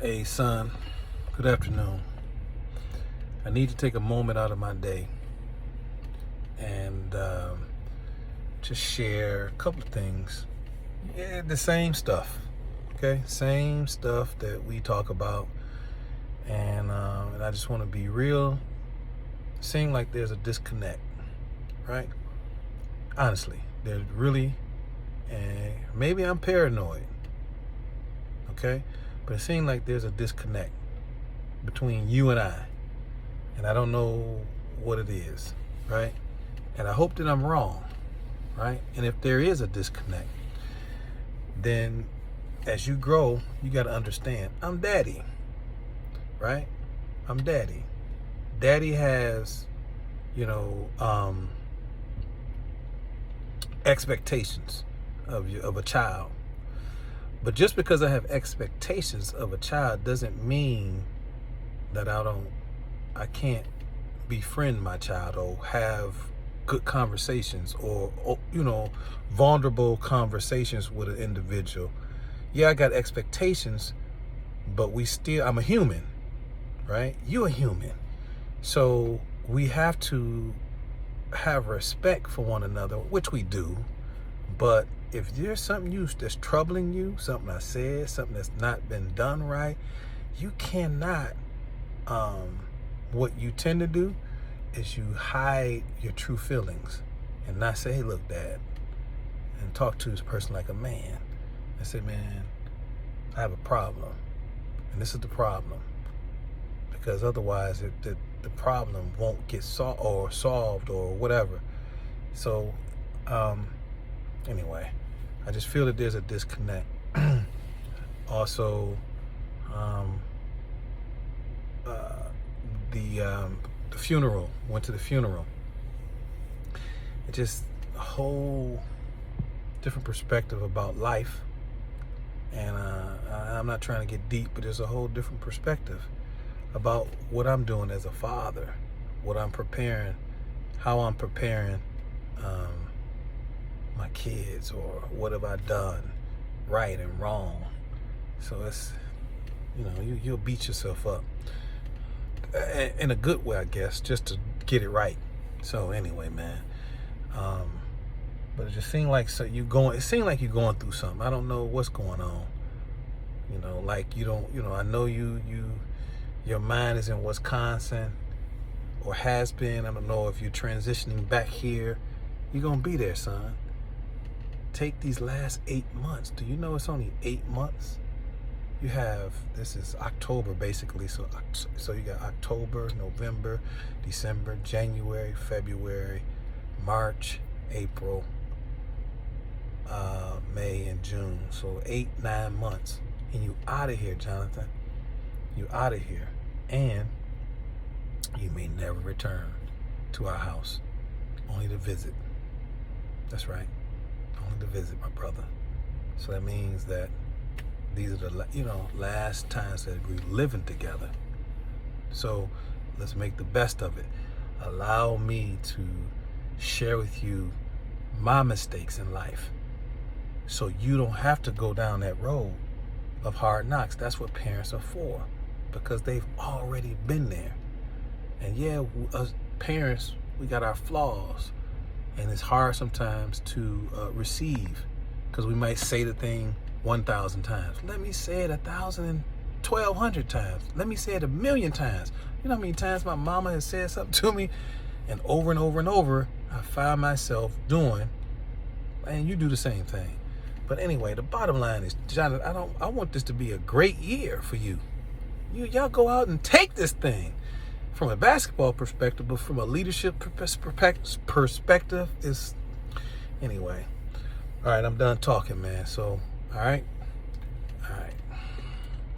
Hey, son, good afternoon. I need to take a moment out of my day and just share a couple of things. Yeah, the same stuff, okay? Same stuff that we talk about. And I just want to be real. Seeing like there's a disconnect, right? Honestly, there's really, and maybe I'm paranoid, okay? But it seems like there's a disconnect between you and I. And I don't know what it is, right? And I hope that I'm wrong, right? And if there is a disconnect, then as you grow, you got to understand, I'm daddy, right? I'm daddy. Daddy has, you know, expectations of a child. But just because I have expectations of a child doesn't mean that I can't befriend my child or have good conversations or vulnerable conversations with an individual. Yeah, I got expectations, but I'm a human, right? You're a human. So we have to have respect for one another, which we do. But if there's something that's troubling you, something I said, something that's not been done right, you cannot, what you tend to do is you hide your true feelings and not say, hey, look, Dad, and talk to this person like a man. I say, man, I have a problem, and this is the problem, because otherwise the problem won't get solved or whatever. So anyway, I just feel that there's a disconnect. Also, the funeral, went to the funeral. It just a whole different perspective about life. And I'm not trying to get deep, but there's a whole different perspective about what I'm doing as a father, what I'm preparing, how I'm preparing my kids, or what have I done right and wrong. So it's, you'll beat yourself up in a good way, I guess, just to get it right. So anyway, man, but it just seemed like it seemed like you're going through something. I don't know what's going on. Like you don't, I know your mind is in Wisconsin, or has been. I don't know if you're transitioning back here. You're gonna be there, son. Take these last 8 months. Do you know it's only 8 months? This is October basically, so you got October, November, December, January, February, March, April, May, and June. So 8-9 months, and you out of here, Jonathan. You out of here, and you may never return to our house, only to visit. That's right, only to visit, my brother. So that means that these are the last times that we're living together. So let's make the best of it. Allow me to share with you my mistakes in life, so you don't have to go down that road of hard knocks. That's what parents are for, because they've already been there. And yeah, us parents, we got our flaws, and it's hard sometimes to receive, because we might say the thing 1,000 times. Let me say it 1,000 and 1,200 times. Let me say it 1,000,000 times. You know how many times my mama has said something to me, and over, I find myself doing, and you do the same thing. But anyway, the bottom line is, Jonathan, I want this to be a great year for you. Y'all go out and take this thing from a basketball perspective, but from a leadership perspective, is anyway. All right, I'm done talking, man. So, all right,